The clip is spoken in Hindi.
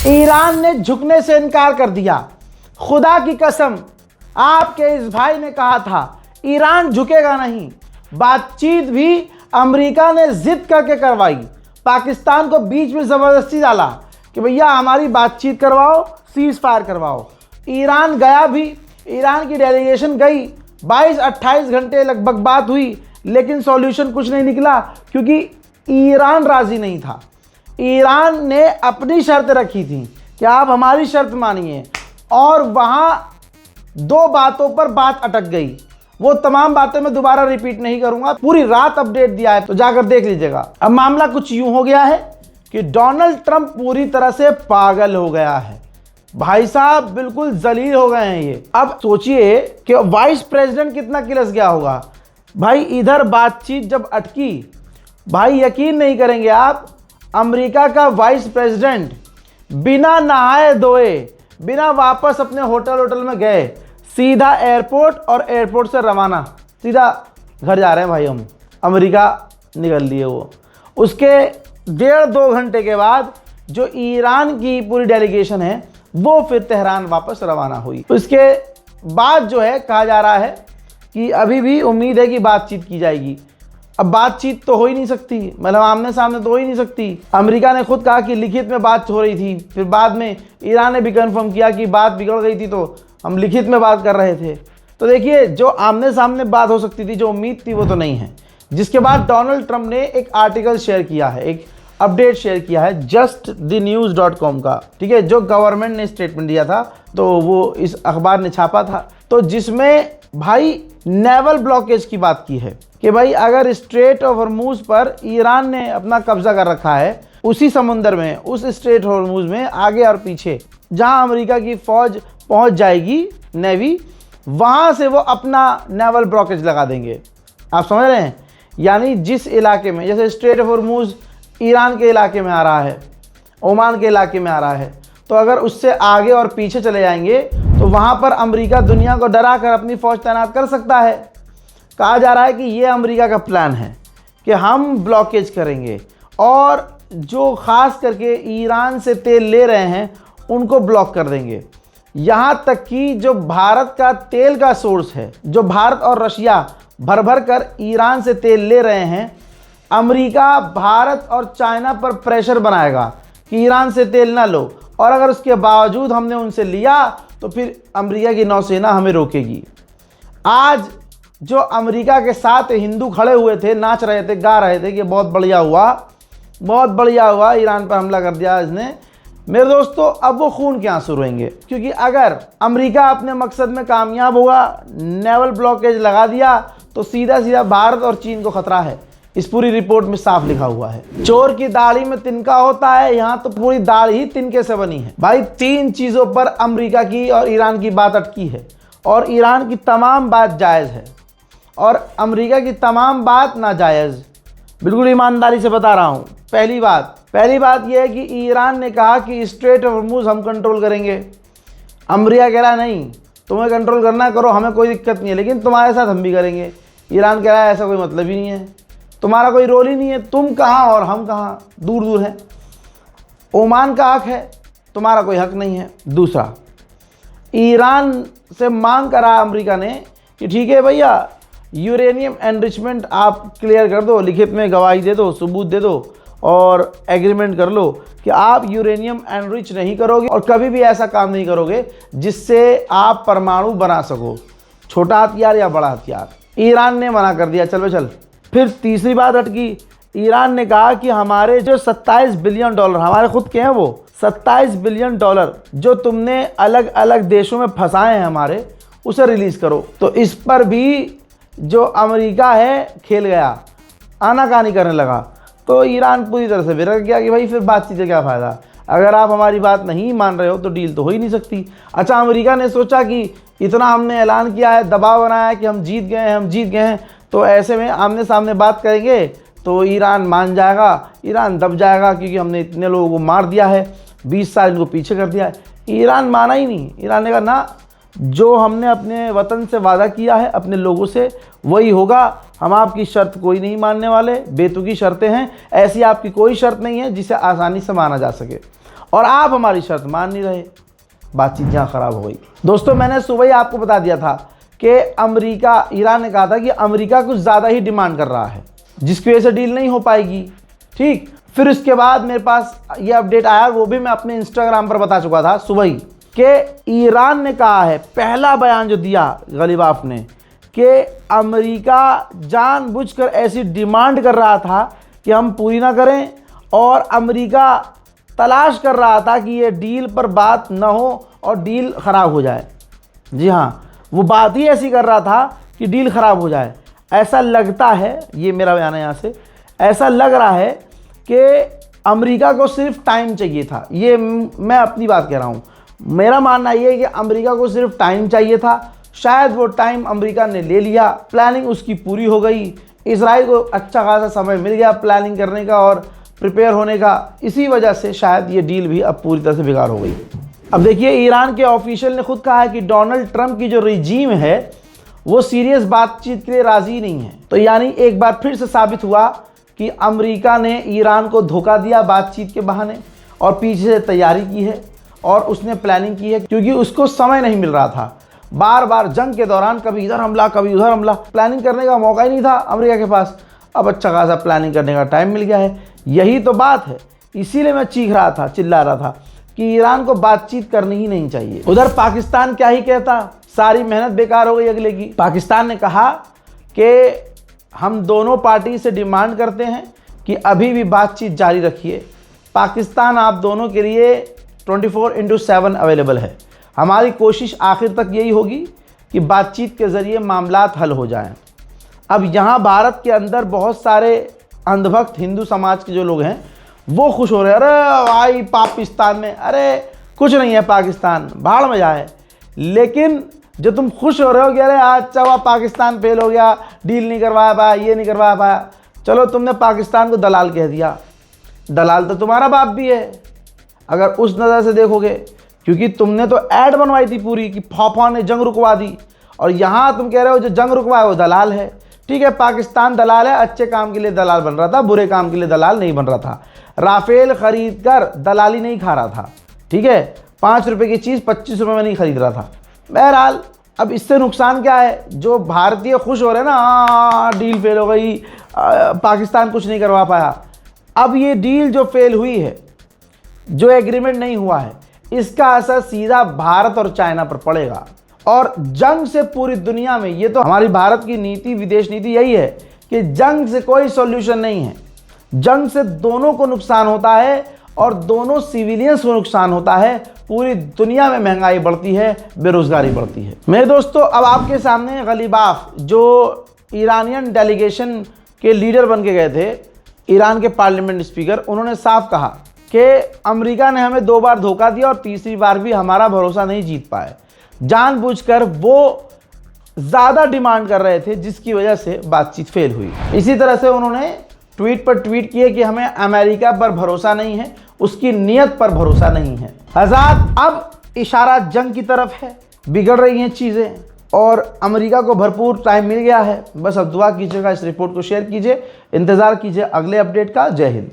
ईरान ने झुकने से इनकार कर दिया। खुदा की कसम, आपके इस भाई ने कहा था ईरान झुकेगा नहीं। बातचीत भी अमेरिका ने जिद करके करवाई, पाकिस्तान को बीच में ज़बरदस्ती डाला कि भैया हमारी बातचीत करवाओ, सीज़ फायर करवाओ। ईरान गया भी, ईरान की डेलीगेशन गई, 22-28 घंटे लगभग बात हुई, लेकिन सॉल्यूशन कुछ नहीं निकला क्योंकि ईरान राज़ी नहीं था। ईरान ने अपनी शर्त रखी थी कि आप हमारी शर्त मानिए, और वहाँ दो बातों पर बात अटक गई। वो तमाम बातें मैं दोबारा रिपीट नहीं करूंगा, पूरी रात अपडेट दिया है तो जाकर देख लीजिएगा। अब मामला कुछ यूं हो गया है कि डोनाल्ड ट्रंप पूरी तरह से पागल हो गया है। भाई साहब बिल्कुल जलील हो गए हैं ये। अब सोचिए कि वाइस प्रेसिडेंट कितना किलस गया होगा। भाई इधर बातचीत जब अटकी, भाई यकीन नहीं करेंगे आप, अमेरिका का वाइस प्रेसिडेंट बिना नहाए धोए, बिना वापस अपने होटल में गए, सीधा एयरपोर्ट और एयरपोर्ट से रवाना, सीधा घर जा रहे हैं भाई हम, अमेरिका निकल लिए वो। उसके 1.5-2 घंटे के बाद जो ईरान की पूरी डेलीगेशन है वो फिर तेहरान वापस रवाना हुई। उसके बाद जो है कहा जा रहा है कि अभी भी उम्मीद है कि बातचीत की जाएगी। अब बातचीत तो हो ही नहीं सकती, मतलब आमने सामने तो हो ही नहीं सकती। अमेरिका ने खुद कहा कि लिखित में बात हो रही थी, फिर बाद में ईरान ने भी कंफर्म किया कि बात बिगड़ गई थी तो हम लिखित में बात कर रहे थे। तो देखिए जो आमने सामने बात हो सकती थी, जो उम्मीद थी, वो तो नहीं है। जिसके बाद डोनाल्ड ट्रंप ने एक आर्टिकल शेयर किया है, एक अपडेट शेयर किया है justthenews.com का, ठीक है, जो गवर्नमेंट ने स्टेटमेंट दिया था तो वो इस अखबार ने छापा था, तो जिसमें भाई नेवल ब्लॉकेज की बात की है कि भाई अगर स्ट्रेट ऑफ हॉर्मूज पर ईरान ने अपना कब्जा कर रखा है, उसी समुंदर में, उस स्ट्रेट ऑफ हॉर्मूज में आगे और पीछे जहां अमेरिका की फौज पहुंच जाएगी, नेवी, वहां से वो अपना नेवल ब्लॉकेज लगा देंगे। आप समझ रहे हैं? यानी जिस इलाके में, जैसे स्ट्रेट ऑफ हॉर्मूज ईरान के इलाके में आ रहा है, ओमान के इलाके में आ रहा है, तो अगर उससे आगे और पीछे चले जाएंगे तो वहाँ पर अमेरिका दुनिया को डरा कर अपनी फ़ौज तैनात कर सकता है। कहा जा रहा है कि ये अमेरिका का प्लान है कि हम ब्लॉकेज करेंगे और जो ख़ास करके ईरान से तेल ले रहे हैं उनको ब्लॉक कर देंगे। यहाँ तक कि जो भारत का तेल का सोर्स है, जो भारत और रशिया भर भर कर ईरान से तेल ले रहे हैं, अमेरिका, भारत और चाइना पर प्रेशर बनाएगा कि ईरान से तेल ना लो, और अगर उसके बावजूद हमने उनसे लिया तो फिर अमेरिका की नौसेना हमें रोकेगी। आज जो अमेरिका के साथ हिंदू खड़े हुए थे, नाच रहे थे, गा रहे थे कि बहुत बढ़िया हुआ, बहुत बढ़िया हुआ, ईरान पर हमला कर दिया इसने, मेरे दोस्तों अब वो खून के आंसू रोएंगे। क्योंकि अगर अमेरिका अपने मकसद में कामयाब हुआ, नेवल ब्लॉकेज लगा दिया, तो सीधा सीधा भारत और चीन को खतरा है। इस पूरी रिपोर्ट में साफ लिखा हुआ है। चोर की दाढ़ी में तिनका होता है, यहाँ तो पूरी दाढ़ी ही तिनके से बनी है। भाई 3 चीज़ों पर अमेरिका की और ईरान की बात अटकी है, और ईरान की तमाम बात जायज़ है और अमेरिका की तमाम बात नाजायज़। बिल्कुल ईमानदारी से बता रहा हूँ। पहली बात यह है कि ईरान ने कहा कि स्ट्रेट ऑफ हॉर्मूज हम कंट्रोल करेंगे। अमेरिका कह रहा है नहीं, तुम्हें कंट्रोल करना करो, हमें कोई दिक्कत नहीं है, लेकिन तुम्हारे साथ हम भी करेंगे। ईरान कह रहा है ऐसा कोई मतलब ही नहीं है, तुम्हारा कोई रोल ही नहीं है, तुम कहाँ और हम कहाँ, दूर दूर हैं। ओमान का हक है, तुम्हारा कोई हक नहीं है। दूसरा, ईरान से मांग करा अमेरिका ने कि ठीक है भैया, यूरेनियम एनरिचमेंट आप क्लियर कर दो, लिखित में गवाही दे दो, सबूत दे दो और एग्रीमेंट कर लो कि आप यूरेनियम एनरिच नहीं करोगे और कभी भी ऐसा काम नहीं करोगे जिससे आप परमाणु बना सको, छोटा हथियार या बड़ा हथियार। ईरान ने मना कर दिया, चलो चल। फिर तीसरी बात अटकी, ईरान ने कहा कि हमारे जो 27 बिलियन डॉलर, हमारे खुद के हैं वो 27 बिलियन डॉलर जो तुमने अलग अलग देशों में फंसाए हैं हमारे, उसे रिलीज़ करो। तो इस पर भी जो अमेरिका है खेल गया, आनाकानी करने लगा। तो ईरान पूरी तरह से विरक गया कि भाई फिर बातचीत से क्या फ़ायदा, अगर आप हमारी बात नहीं मान रहे हो तो डील तो हो ही नहीं सकती। अच्छा, अमेरिका ने सोचा कि इतना हमने ऐलान किया है, दबाव बनाया है कि हम जीत गए हैं, तो ऐसे में आमने सामने बात करेंगे तो ईरान मान जाएगा, ईरान दब जाएगा, क्योंकि हमने इतने लोगों को मार दिया है, 20 साल इनको पीछे कर दिया है। ईरान माना ही नहीं। ईरान ने कहा ना, जो हमने अपने वतन से वादा किया है, अपने लोगों से, वही होगा। हम आपकी शर्त कोई नहीं मानने वाले, बेतुकी शर्तें हैं, ऐसी आपकी कोई शर्त नहीं है जिसे आसानी से माना जा सके। और आप हमारी शर्त मान नहीं रहे। बातचीत यहाँ ख़राब हो गई। दोस्तों, मैंने सुबह ही आपको बता दिया था कि ईरान ने कहा था कि अमेरिका कुछ ज़्यादा ही डिमांड कर रहा है, जिसकी वजह से डील नहीं हो पाएगी। ठीक, फिर उसके बाद मेरे पास ये अपडेट आया, वो भी मैं अपने इंस्टाग्राम पर बता चुका था सुबह ही, कि ईरान ने कहा है, पहला बयान जो दिया गलीबाफ ने, कि अमेरिका जानबूझकर ऐसी डिमांड कर रहा था कि हम पूरी ना करें, और अमेरिका तलाश कर रहा था कि ये डील पर बात ना हो और डील ख़राब हो जाए। जी हाँ, वो बात ही ऐसी कर रहा था कि डील ख़राब हो जाए। ऐसा लगता है, ये मेरा बयान है यहाँ से, ऐसा लग रहा है कि अमेरिका को सिर्फ टाइम चाहिए था। ये मैं अपनी बात कह रहा हूँ, मेरा मानना ये है कि अमेरिका को सिर्फ टाइम चाहिए था। शायद वो टाइम अमेरिका ने ले लिया, प्लानिंग उसकी पूरी हो गई, इजराइल को अच्छा खासा समय मिल गया प्लानिंग करने का और प्रिपेयर होने का। इसी वजह से शायद ये डील भी अब पूरी तरह से बेकार हो गई। अब देखिए, ईरान के ऑफिशियल ने खुद कहा है कि डोनाल्ड ट्रंप की जो रिजीम है वो सीरियस बातचीत के लिए राज़ी नहीं है। तो यानी एक बार फिर से साबित हुआ कि अमेरिका ने ईरान को धोखा दिया बातचीत के बहाने, और पीछे से तैयारी की है और उसने प्लानिंग की है, क्योंकि उसको समय नहीं मिल रहा था। बार बार जंग के दौरान कभी इधर हमला कभी उधर हमला, प्लानिंग करने का मौका ही नहीं था अमेरिका के पास। अब अच्छा खासा प्लानिंग करने का टाइम मिल गया है। यही तो बात है, इसीलिए मैं चीख रहा था, चिल्ला रहा था कि ईरान को बातचीत करनी ही नहीं चाहिए। उधर पाकिस्तान क्या ही कहता, सारी मेहनत बेकार हो गई अगले की। पाकिस्तान ने कहा कि हम दोनों पार्टी से डिमांड करते हैं कि अभी भी बातचीत जारी रखिए। पाकिस्तान आप दोनों के लिए 24/7 अवेलेबल है। हमारी कोशिश आखिर तक यही होगी कि बातचीत के ज़रिए मामलात हल हो जाएं। अब यहाँ भारत के अंदर बहुत सारे अंधभक्त हिंदू समाज के जो लोग हैं वो खुश हो रहे हैं, अरे भाई पाकिस्तान में, अरे कुछ नहीं है पाकिस्तान, भाड़ में जाए। लेकिन जो तुम खुश हो रहे हो कि अरे अच्छा हुआ पाकिस्तान फेल हो गया, डील नहीं करवा पाया, ये नहीं करवा पाया, चलो तुमने पाकिस्तान को दलाल कह दिया। दलाल तो तुम्हारा बाप भी है अगर उस नज़र से देखोगे, क्योंकि तुमने तो ऐड बनवाई थी पूरी कि फौफा ने जंग रुकवा दी, और यहाँ तुम कह रहे हो जो जंग रुकवाए वो दलाल है। ठीक है, पाकिस्तान दलाल है, अच्छे काम के लिए दलाल बन रहा था, बुरे काम के लिए दलाल नहीं बन रहा था। राफेल खरीद कर दलाली नहीं खा रहा था। ठीक है, 5 रुपये की चीज़ 25 रुपये में नहीं खरीद रहा था। बहरहाल, अब इससे नुकसान क्या है, जो भारतीय खुश हो रहे हैं ना, डील फेल हो गई, पाकिस्तान कुछ नहीं करवा पाया। अब ये डील जो फेल हुई है, जो एग्रीमेंट नहीं हुआ है, इसका असर सीधा भारत और चाइना पर पड़ेगा, और जंग से पूरी दुनिया में, ये तो हमारी भारत की नीति, विदेश नीति यही है कि जंग से कोई सॉल्यूशन नहीं है। जंग से दोनों को नुकसान होता है और दोनों सिविलियंस को नुकसान होता है। पूरी दुनिया में महंगाई बढ़ती है, बेरोजगारी बढ़ती है। मेरे दोस्तों, अब आपके सामने गलीबाफ जो ईरानियन डेलीगेशन के लीडर बन के गए थे, ईरान के पार्लियामेंट स्पीकर, उन्होंने साफ कहा कि अमेरिका ने हमें 2 बार धोखा दिया और तीसरी बार भी हमारा भरोसा नहीं जीत पाए। जानबूझकर वो ज़्यादा डिमांड कर रहे थे, जिसकी वजह से बातचीत फेल हुई। इसी तरह से उन्होंने ट्वीट पर ट्वीट किए कि हमें अमेरिका पर भरोसा नहीं है, उसकी नीयत पर भरोसा नहीं है। हज़ात, अब इशारा जंग की तरफ है, बिगड़ रही हैं चीज़ें और अमेरिका को भरपूर टाइम मिल गया है। बस अब दुआ कीजिएगा, इस रिपोर्ट को शेयर कीजिए, इंतज़ार कीजिए अगले अपडेट का। जय हिंद।